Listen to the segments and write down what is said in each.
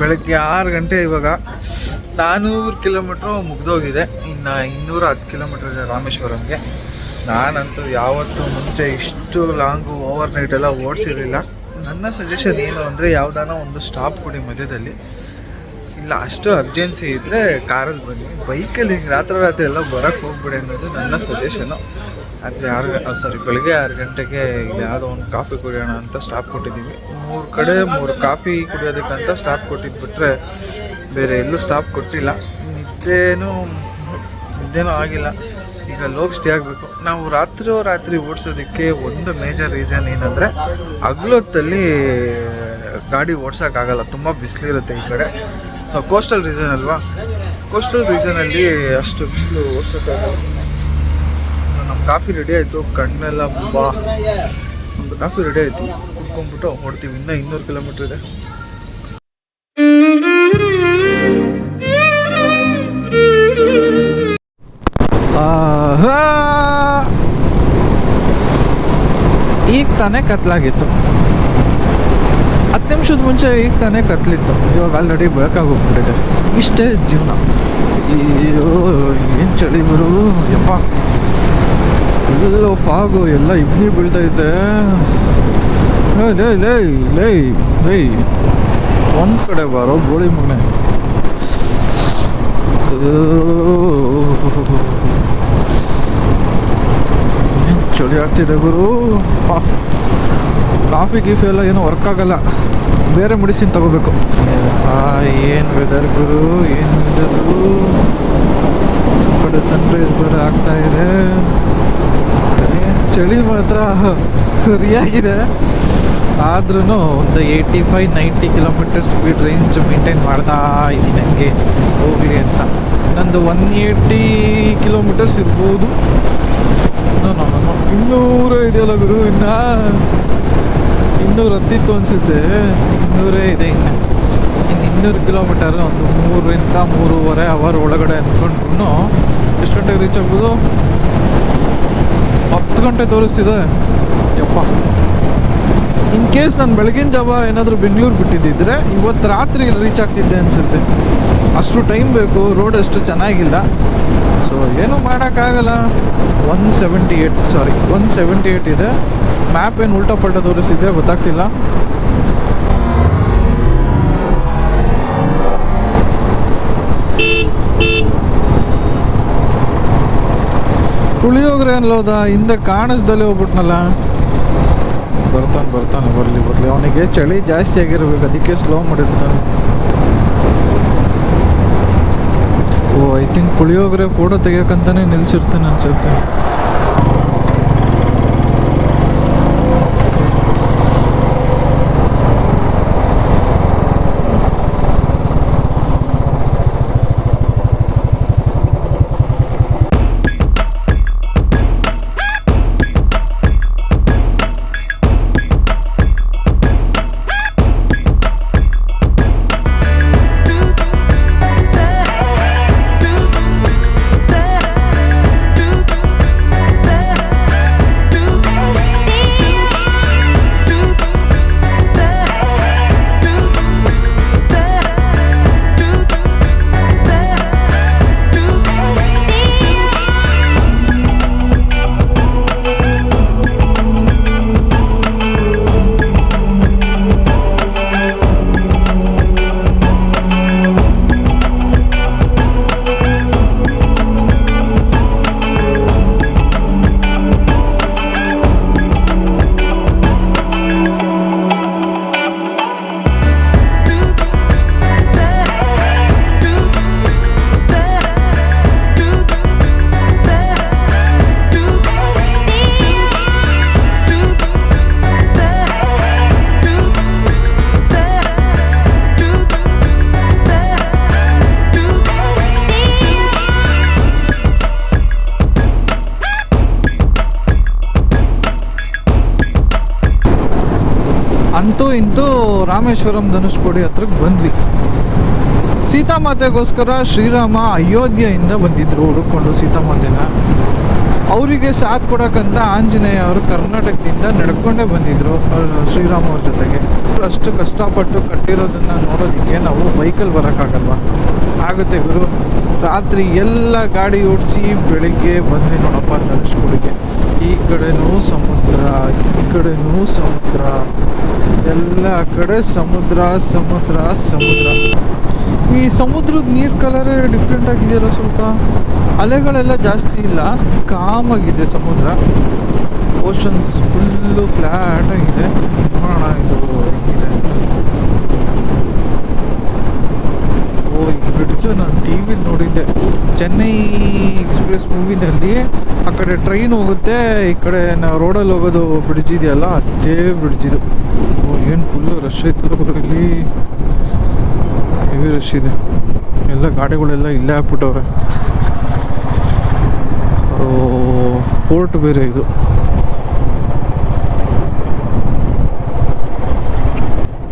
ಬೆಳಗ್ಗೆ 6 ಗಂಟೆ. ಇವಾಗ 400 ಕಿಲೋಮೀಟ್ರು ಮುಗ್ದೋಗಿದೆ. ಇನ್ನು 210 ಕಿಲೋಮೀಟ್ರ್ ಇದೆ ರಾಮೇಶ್ವರಂಗೆ. ನಾನಂತೂ ಯಾವತ್ತೂ ಮುಂಚೆ ಇಷ್ಟು ಲಾಂಗು ಓವರ್ ನೈಟ್ ಎಲ್ಲ ಓಡಿಸಿರಲಿಲ್ಲ. ನನ್ನ ಸಜೆಷನ್ ಏನು ಅಂದರೆ ಯಾವುದಾನ ಒಂದು ಸ್ಟಾಪ್ ಕೊಡಿ ಮಧ್ಯದಲ್ಲಿ. ಇಲ್ಲ ಅಷ್ಟು ಅರ್ಜೆನ್ಸಿ ಇದ್ದರೆ ಕಾರಲ್ಲಿ ಬನ್ನಿ, ಬೈಕಲ್ಲಿ ಹಿಂಗೆ ರಾತ್ರಿ ಎಲ್ಲ ಬರೋಕ್ಕೆ ಹೋಗ್ಬಿಡಿ ಅನ್ನೋದು ನನ್ನ ಸಜೆಷನು. ಬೆಳಗ್ಗೆ 6 ಗಂಟೆಗೆ ಯಾವುದೋ ಒಂದು ಕಾಫಿ ಕುಡಿಯೋಣ ಅಂತ ಸ್ಟಾಪ್ ಕೊಟ್ಟಿದ್ದೀವಿ. 3 ಕಡೆ 3 ಕಾಫಿ ಕುಡಿಯೋದಕ್ಕಂತ ಸ್ಟಾಪ್ ಕೊಟ್ಟಿದ್ಬಿಟ್ರೆ ಬೇರೆ ಎಲ್ಲೂ ಸ್ಟಾಪ್ ಕೊಟ್ಟಿಲ್ಲ. ನಿದ್ದೆನೂ ಆಗಿಲ್ಲ. ಈಗ ಲೋಗ್ ಸ್ಟೇ ಆಗಬೇಕು. ನಾವು ರಾತ್ರಿ ಓಡಿಸೋದಕ್ಕೆ ಒಂದು ಮೇಜರ್ ರೀಸನ್ ಏನಂದರೆ ಹಗಲೊತ್ತಲ್ಲಿ ಗಾಡಿ ಓಡ್ಸೋಕ್ಕಾಗಲ್ಲ, ತುಂಬ ಬಿಸಿಲಿರುತ್ತೆ ಈ ಕಡೆ. ಸೊ ಕೋಸ್ಟಲ್ ರೀಸನ್ ಅಲ್ವಾ, ಕೋಸ್ಟಲ್ ರೀಸನಲ್ಲಿ ಅಷ್ಟು ಬಿಸಿಲು ಓಡಿಸೋಕ್ಕಾಗಲ್ಲ. ನಮ್ಮ ಕಾಫಿ ರೆಡಿ ಆಯಿತು, ಕಣ್ಣೆಲ್ಲ ಒಂದು ಕಾಫಿ ರೆಡಿ ಆಯಿತು, ಕುತ್ಕೊಂಡ್ಬಿಟ್ಟು ಹೊಡ್ತೀವಿ. ಇನ್ನೂ 200 ಕಿಲೋಮೀಟ್ರ್ ಇದೆ. ಈಗ ತಾನೇ ಕತ್ಲಾಗಿತ್ತು, 10 ನಿಮಿಷದ ಮುಂಚೆ ಈಗ ತಾನೇ ಕತ್ಲಿತ್ತು. ಇವಾಗ ಆಲ್ರೆಡಿ ಬೇಕಾಗೋಗ್ಬಿಟ್ಟಿದೆ. ಇಷ್ಟೇ ಜೀವನ. ಅಯ್ಯೋ ಏನು ಚಳಿ ಬರು ಯಪ್ಪ, ಫುಲ್ಲು ಫಾಗು, ಎಲ್ಲ ಇಬ್ಬನಿ ಬೀಳ್ತೈತೆ. ಲೈ ಒಂದು ಕಡೆ ಬಾರೋ ಗೋಳಿ ಮಗನೆ. ಏನು ಚಳಿ ಆಗ್ತಿದೆ ಗುರು. ಕಾಫಿ ಗೀಫಿ ಎಲ್ಲ ಏನೂ ವರ್ಕ್ ಆಗಲ್ಲ, ಬೇರೆ ಮೆಡಿಸಿನ್ ತಗೋಬೇಕು. ಏನು ವೆದರ್ ಗುರು, ಏನು ವೆದರು. ಕಡೆ ಸನ್ರೈಸ್ ಬೇರೆ ಆಗ್ತಾ ಇದೆ. ಚಳಿ ಮಾತ್ರ ಸರಿಯಾಗಿದೆ. ಆದ್ರೂ ಒಂದು 85-90 ಕಿಲೋಮೀಟರ್ ಸ್ಪೀಡ್ ರೇಂಜ್ ಮೇಂಟೈನ್ ಮಾಡ್ತಾ ಇದ್ದೀನಿ ನನಗೆ ಹೋಗಲಿ ಅಂತ. ನಂದು 180 ಕಿಲೋಮೀಟರ್ಸ್ ಇರ್ಬೋದು. ನಾನು 200 ಇದೆಯಲ್ಲ ಗುರು, ಇನ್ನು 200 ಹತ್ತಿತ್ತು ಅನಿಸುತ್ತೆ. 200 ಇದೆ. ಇನ್ನು 200 ಕಿಲೋಮೀಟರ್ ಒಂದು 3ರಿಂದ 3.5 ಅವರ್ ಒಳಗಡೆ ಅಂದ್ಕೊಂಡ್ರು ಎಷ್ಟು ಗಂಟೆಗೆ ರೀಚ್ ಆಗ್ಬೋದು? 10 ಗಂಟೆ ತೋರಿಸ್ತಿದೆ ಯಪ್ಪ. ಇನ್ ಕೇಸ್ ನಾನು ಬೆಳಗಿನ ಜಾವ ಏನಾದರೂ ಬೆಂಗಳೂರು ಬಿಟ್ಟಿದ್ದಿದ್ರೆ ಇವತ್ತು ರಾತ್ರಿ ರೀಚ್ ಆಗ್ತಿದ್ದೆ ಅನಿಸುತ್ತೆ. ಅಷ್ಟು ಟೈಮ್ ಬೇಕು, ರೋಡ್ ಅಷ್ಟು ಚೆನ್ನಾಗಿಲ್ಲ. ಸೊ ಏನೂ ಮಾಡೋಕ್ಕಾಗಲ್ಲ. 178 ಇದೆ. ಮ್ಯಾಪ್ ಏನು ಉಲ್ಟಾ ಪಲ್ಟಾ ತೋರಿಸಿದೆ ಗೊತ್ತಾಗ್ತಿಲ್ಲ. ಪುಳಿಯೋಗರೆ ಅನ್ಲೋದ ಹಿಂದೆ ಕಾಣಿಸ್ದಲ್ಲೇ ಹೋಗ್ಬಿಟ್ನಲ್ಲ. ಬರ್ತಾನೆ ಬರಲಿ. ಅವನಿಗೆ ಚಳಿ ಜಾಸ್ತಿ ಆಗಿರ್ಬೇಕು, ಅದಕ್ಕೆ ಸ್ಲೋ ಮಾಡಿರ್ತಾನೆ. ಐ ಥಿಂಕ್ ಪುಳಿಯೋಗರೆ ಫೋಟೋ ತೆಗಿಯೋಕ್ಕಂತಾನೆ ನಿಲ್ಸಿರ್ತಾನೆ ಅನ್ಸುತ್ತೆ. ಇಂತೂ ರಾಮೇಶ್ವರಂ ಧನುಷ್ಕೋಡಿ ಹತ್ರಕ್ಕೆ ಬಂದ್ವಿ. ಸೀತಾಮಾತೆಗೋಸ್ಕರ ಶ್ರೀರಾಮ ಅಯೋಧ್ಯೆಯಿಂದ ಬಂದಿದ್ರು ಹುಡುಕೊಂಡು ಸೀತಾಮಾತೆನ. ಅವರಿಗೆ ಸಾಥ್ ಕೊಡೋಕ್ಕಂತ ಆಂಜನೇಯ ಅವರು ಕರ್ನಾಟಕದಿಂದ ನಡ್ಕೊಂಡೇ ಬಂದಿದ್ರು ಶ್ರೀರಾಮ ಅವ್ರ ಜೊತೆಗೆ. ಅಷ್ಟು ಕಷ್ಟಪಟ್ಟು ಕಟ್ಟಿರೋದನ್ನು ನೋಡೋದಕ್ಕೆ ನಾವು ಬೈಕಲ್ಲಿ ಬರೋಕ್ಕಾಗಲ್ವ? ಆಗುತ್ತೆ ಗುರು. ರಾತ್ರಿ ಎಲ್ಲ ಗಾಡಿ ಓಡಿಸಿ ಬೆಳಿಗ್ಗೆ ಬಂದ್ವಿ ನೋಡಪ್ಪ ಧನುಷ್ಕೋಡಿಗೆ. ಈ ಕಡೆನೂ ಸಮುದ್ರ, ಈ ಕಡೆನೂ ಸಮುದ್ರ, ಎಲ್ಲ ಕಡೆ ಸಮುದ್ರ ಸಮುದ್ರ ಸಮುದ್ರ. ಈ ಸಮುದ್ರದ ನೀರು ಕಲರ್ ಡಿಫ್ರೆಂಟ್ ಆಗಿದೆಯಲ್ಲ ಸ್ವಲ್ಪ. ಅಲೆಗಳೆಲ್ಲ ಜಾಸ್ತಿ ಇಲ್ಲ, ಕಾಮಾಗಿದೆ ಸಮುದ್ರ. ಓಷನ್ಸ್ ಫುಲ್ಲು ಫ್ಲ್ಯಾಟ್ ಆಗಿದೆ. ನೋಡೋಣ ಇದು ಹೆಂಗಿದೆ. ಓ, ಈ ಬ್ರಿಡ್ಜು ನಾನು ಟಿ ವಿಲಿ ನೋಡಿದ್ದೆ, ಚೆನ್ನೈ ಎಕ್ಸ್ಪ್ರೆಸ್ ಮೂವಿನಲ್ಲಿ. ಆ ಕಡೆ ಟ್ರೈನ್ ಹೋಗುತ್ತೆ, ಈ ಕಡೆ ನಾವು ರೋಡಲ್ಲಿ ಹೋಗೋದು ಬ್ರಿಡ್ಜ್ ಇದೆಯಲ್ಲ, ಅದೇ ಬ್ರಿಡ್ಜ್ ಇದು. ಓ, ಏನು ಫುಲ್ಲು ರಶ್ ಐತಲ್ಲ ಇಲ್ಲಿ, ಹೆವಿ ರಶ್ ಇದೆ. ಎಲ್ಲ ಗಾಡಿಗಳೆಲ್ಲ ಇಲ್ಲೇ ಹಾಕ್ಬಿಟ್ಟವ್ರೆ. ಪೋರ್ಟ್ ಬೇರೆ ಇದು.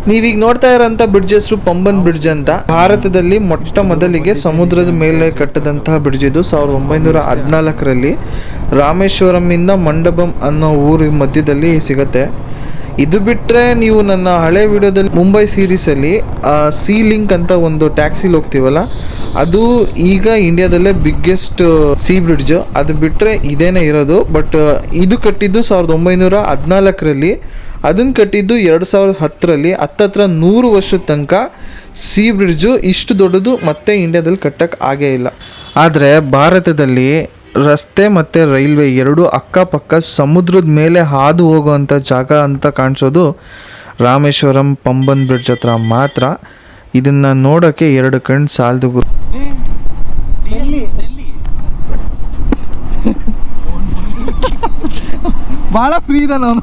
ನೀವೀಗ ನೋಡ್ತಾ ಇರೋಂಥ ಬ್ರಿಡ್ಜ್ ಹೆಸರು ಪಂಬನ್ ಬ್ರಿಡ್ಜ್ ಅಂತ. ಭಾರತದಲ್ಲಿ ಮೊಟ್ಟ ಮೊದಲಿಗೆ ಸಮುದ್ರದ ಮೇಲೆ ಕಟ್ಟದಂತಹ ಬ್ರಿಡ್ಜ್ ಇದು. 1914ರಲ್ಲಿ ರಾಮೇಶ್ವರಂ ಇಂದ ಮಂಡಬಂ ಅನ್ನೋ ಊರ ಮಧ್ಯದಲ್ಲಿ ಸಿಗತ್ತೆ. ಇದು ಬಿಟ್ಟರೆ ನೀವು ನನ್ನ ಹಳೆ ವಿಡಿಯೋದಲ್ಲಿ ಮುಂಬೈ ಸೀರೀಸಲ್ಲಿ ಸೀ ಲಿಂಕ್ ಅಂತ ಒಂದು ಟ್ಯಾಕ್ಸಿಲಿ ಹೋಗ್ತೀವಲ್ಲ, ಅದು ಈಗ ಇಂಡಿಯಾದಲ್ಲೇ ಬಿಗ್ಗೆಸ್ಟ್ ಸೀ ಬ್ರಿಡ್ಜ್. ಅದು ಬಿಟ್ಟರೆ ಇದೇನೇ ಇರೋದು. ಬಟ್ ಇದು ಕಟ್ಟಿದ್ದು 1914ರಲ್ಲಿ, ಅದನ್ನು ಕಟ್ಟಿದ್ದು 2010ರಲ್ಲಿ. ಹತ್ತತ್ರ 100 ವರ್ಷದ ತನಕ ಸೀ ಬ್ರಿಡ್ಜು ಇಷ್ಟು ದೊಡ್ಡದು ಮತ್ತೆ ಇಂಡಿಯಾದಲ್ಲಿ ಕಟ್ಟಕ್ಕೆ ಆಗೇ ಇಲ್ಲ. ಆದರೆ ಭಾರತದಲ್ಲಿ ರಸ್ತೆ ಮತ್ತು ರೈಲ್ವೆ ಎರಡೂ ಅಕ್ಕಪಕ್ಕ ಸಮುದ್ರದ ಮೇಲೆ ಹಾದು ಹೋಗುವಂಥ ಜಾಗ ಅಂತ ಕಾಣಿಸೋದು ರಾಮೇಶ್ವರಂ ಪಂಬನ್ ಬ್ರಿಡ್ಜ್ ಹತ್ರ ಮಾತ್ರ. ಇದನ್ನು ನೋಡೋಕ್ಕೆ 2 ಕಣ್ಣು ಸಾಲದು ಗುರು. ಭಾಳ ಫ್ರೀ ಇದೆ ನಾನು.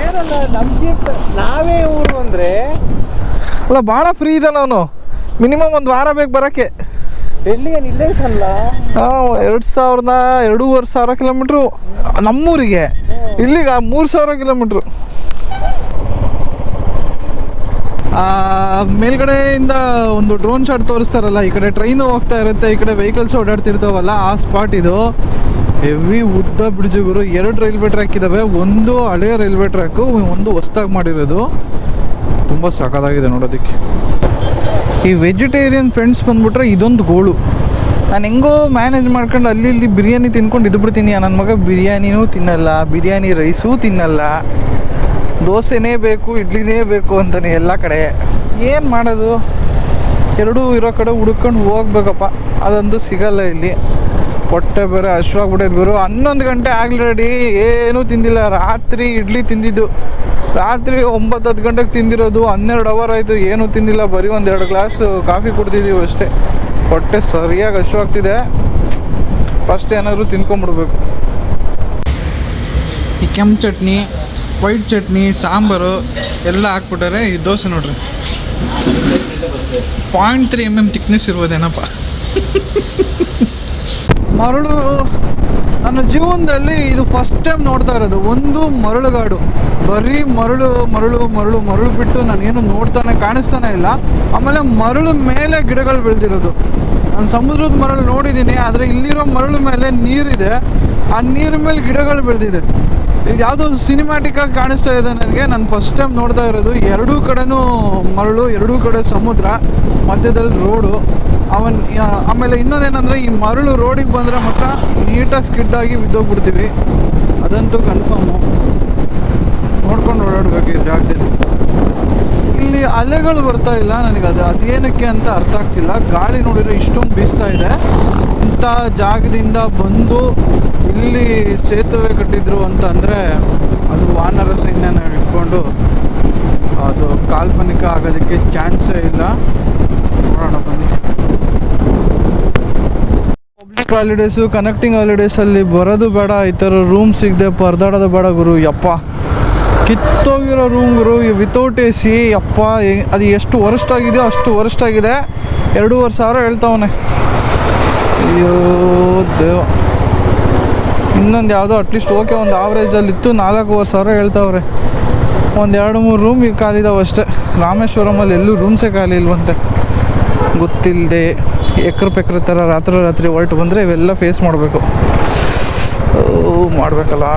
ಏನಲ್ಲ ನಮಗೆ ನಾವೇ ಊರು ಅಂದರೆ ಅಲ್ಲ, ಭಾಳ ಫ್ರೀ ಇದೆ ನಾನು. ಮಿನಿಮಮ್ 1 ವಾರ ಬೇಕು ಬರೋಕ್ಕೆ. ಡೆಲ್ಲಿ ಏನು ಇಲ್ಲೇ ಐತಲ್ಲ. 2,000-2,500 ಕಿಲೋಮೀಟ್ರು ನಮ್ಮೂರಿಗೆ, ಇಲ್ಲಿಗೆ 3,000 ಕಿಲೋಮೀಟ್ರು. ಮೇಲ್ಗಡೆಯಿಂದ ಒಂದು ಡ್ರೋನ್ ಶಾಟ್ ತೋರಿಸ್ತಾರಲ್ಲ, ಈ ಕಡೆ ಟ್ರೈನು ಹೋಗ್ತಾ ಇರುತ್ತೆ, ಈ ಕಡೆ ವೆಹಿಕಲ್ಸ್ ಓಡಾಡ್ತಿರ್ತಾವಲ್ಲ, ಆ ಸ್ಪಾಟ್ ಇದು. ಹೆವಿ ಉದ್ದ ಬ್ರಿಡ್ಜುಗಳು. 2 ರೈಲ್ವೆ ಟ್ರ್ಯಾಕ್ ಇದ್ದಾವೆ, ಒಂದು ಹಳೆಯ ರೈಲ್ವೆ ಟ್ರ್ಯಾಕು, ಒಂದು ಹೊಸ್ದಾಗಿ ಮಾಡಿರೋದು. ತುಂಬ ಸಖತ್ತಾಗಿದೆ ನೋಡೋದಕ್ಕೆ. ಈ ವೆಜಿಟೇರಿಯನ್ ಫ್ರೆಂಡ್ಸ್ ಬಂದ್ಬಿಟ್ರೆ ಇದೊಂದು ಗೋಳು. ನಾನು ಹೆಂಗೋ ಮ್ಯಾನೇಜ್ ಮಾಡ್ಕೊಂಡು ಅಲ್ಲಿ ಇಲ್ಲಿ ಬಿರಿಯಾನಿ ತಿನ್ಕೊಂಡು ಇದು ಬಿಡ್ತೀನಿ. ನನ್ನ ಮಗ ಬಿರಿಯಾನಿನೂ ತಿನ್ನಲ್ಲ, ಬಿರಿಯಾನಿ ರೈಸೂ ತಿನ್ನಲ್ಲ, ದೋಸೆನೇ ಬೇಕು, ಇಡ್ಲಿನೇ ಬೇಕು ಅಂತಾನೆ ಎಲ್ಲ ಕಡೆ. ಏನು ಮಾಡೋದು? ಎರಡೂ ಇರೋ ಕಡೆ ಹುಡ್ಕೊಂಡು ಹೋಗ್ಬೇಕಪ್ಪ, ಅದಂತೂ ಸಿಗಲ್ಲ ಇಲ್ಲಿ. ಹೊಟ್ಟೆ ಬೇರೆ ಹಶ್ವಾಗ್ಬಿಟ್ಟೈತೆ ಗುರು. 11 ಗಂಟೆ ಆಲ್ರೆಡಿ ಏನೂ ತಿಂದಿಲ್ಲ. ರಾತ್ರಿ ಇಡ್ಲಿ ತಿಂದಿದ್ದು, ರಾತ್ರಿ 9-10 ಗಂಟೆಗೆ ತಿಂದಿರೋದು. 12 ಅವರ್ ಆಯಿತು, ಏನೂ ತಿಂದಿಲ್ಲ. ಬರೀ 1-2 ಗ್ಲಾಸ್ ಕಾಫಿ ಕುಡ್ದಿದ್ದೀವಿ ಅಷ್ಟೇ. ಹೊಟ್ಟೆ ಸರಿಯಾಗಿ ಹಶ್ವಾಗ್ತಿದೆ. ಫಸ್ಟ್ ಏನಾದರೂ ತಿನ್ಕೊಂಬಿಡ್ಬೇಕು. ಈ ಕೆಂಪು ಚಟ್ನಿ, ವೈಟ್ ಚಟ್ನಿ, ಸಾಂಬಾರು ಎಲ್ಲ ಹಾಕ್ಬಿಟ್ಟಾರೆ. ಈ ದೋಸೆ ನೋಡ್ರಿ, 0.3 mm ತಿಕ್ನೆಸ್ ಇರ್ಬೋದೇನಪ್ಪ. ಮರಳು ನನ್ನ ಜೀವನದಲ್ಲಿ ಇದು ಫಸ್ಟ್ ಟೈಮ್ ನೋಡ್ತಾ ಇರೋದು. ಒಂದು ಮರಳುಗಾಡು, ಬರೀ ಮರಳು ಮರಳು ಮರಳು ಮರಳು ಬಿಟ್ಟು ನಾನೇನು ಕಾಣಿಸ್ತಾನೆ ಇಲ್ಲ. ಆಮೇಲೆ ಮರಳು ಮೇಲೆ ಗಿಡಗಳು ಬೆಳೆದಿರೋದು. ನಾನು ಸಮುದ್ರದ ಮರಳು ನೋಡಿದ್ದೀನಿ, ಆದರೆ ಇಲ್ಲಿರೋ ಮರಳು ಮೇಲೆ ನೀರಿದೆ, ಆ ನೀರ ಮೇಲೆ ಗಿಡಗಳು ಬೆಳೆದಿದೆ. ಯಾವುದೋ ಸಿನಿಮ್ಯಾಟಿಕ್ಕಾಗಿ ಕಾಣಿಸ್ತಾ ಇದೆ ನನಗೆ. ನಾನು ಫಸ್ಟ್ ಟೈಮ್ ನೋಡ್ತಾ ಇರೋದು. 2 ಕಡೆನೂ ಮರಳು, 2 ಕಡೆ ಸಮುದ್ರ, ಮಧ್ಯದಲ್ಲಿ ರೋಡು. ಆಮೇಲೆ ಇನ್ನೊಂದೇನೆಂದರೆ, ಈ ಮರಳು ರೋಡಿಗೆ ಬಂದರೆ ಮಾತ್ರ ನೀಟಾಗಿ ಸ್ಕಿಡ್ಡಾಗಿ ಬಿದ್ದೋಗ್ಬಿಡ್ತೀವಿ, ಅದಂತೂ ಕನ್ಫರ್ಮು. ನೋಡ್ಕೊಂಡು ಓಡಾಡಬೇಕು ಈ ಜಾಗದಲ್ಲಿ. ಇಲ್ಲಿ ಅಲೆಗಳು ಬರ್ತಾ ಇಲ್ಲ ನನಗೆ, ಅದೇನಕ್ಕೆ ಅಂತ ಅರ್ಥ ಆಗ್ತಿಲ್ಲ. ಗಾಳಿ ನೋಡಿದರೆ ಇಷ್ಟೊಂದು ಬೀಸ್ತಾ ಇದೆ. ಇಂಥ ಜಾಗದಿಂದ ಬಂದು ಇಲ್ಲಿ ಸೇತುವೆ ಕಟ್ಟಿದ್ರು ಅಂತ ಅಂದರೆ ಅದು ವಾನರ ಸೈನ್ಯನ ಇಟ್ಕೊಂಡು ಅದು ಕಾಲ್ಪನಿಕ ಆಗೋದಕ್ಕೆ ಚಾನ್ಸೇ ಇಲ್ಲ. ನೋಡೋಣ ಬನ್ನಿ. ಪಬ್ಲಿಕ್ ಹಾಲಿಡೇಸು, ಕನೆಕ್ಟಿಂಗ್ ಹಾಲಿಡೇಸಲ್ಲಿ ಬರೋದು ಬೇಡ, ಈ ಥರ ರೂಮ್ ಸಿಗದೆ ಪರದಾಡೋದು ಬೇಡ ಗುರು. ಯಪ್ಪ, ಕಿತ್ತೋಗಿರೋ ರೂಮ್ ಗುರು, ವಿತೌಟ್ AC. ಯಪ್ಪ, ಅದು ಎಷ್ಟು ವರ್ಸ್ಟ್ ಆಗಿದೆಯೋ ಅಷ್ಟು ವರ್ಸ್ಟ್ ಆಗಿದೆ. 2,500 ಹೇಳ್ತಾವನೆ. ಅಯ್ಯೋ ದೇವ. ಇನ್ನೊಂದು ಯಾವುದೋ ಅಟ್ಲೀಸ್ಟ್ ಓಕೆ ಒಂದು ಆವ್ರೇಜಲ್ಲಿತ್ತು, 4,500 ಹೇಳ್ತಾವ್ರೆ. ಒಂದು 2-3 ರೂಮ್ ಈಗ ಖಾಲಿದಾವೆ ಅಷ್ಟೇ. ರಾಮೇಶ್ವರಮಲ್ಲಿ ಎಲ್ಲೂ ರೂಮ್ಸೇ ಖಾಲಿ ಇಲ್ವಂತೆ. ಗೊತ್ತಿಲ್ಲದೆ ಎಕ್ರೆ ಥರ ರಾತ್ರಿ ಹೊರಟು ಬಂದರೆ ಇವೆಲ್ಲ ಫೇಸ್ ಮಾಡಬೇಕು. ಮಾಡಬೇಕಲ್ಲ.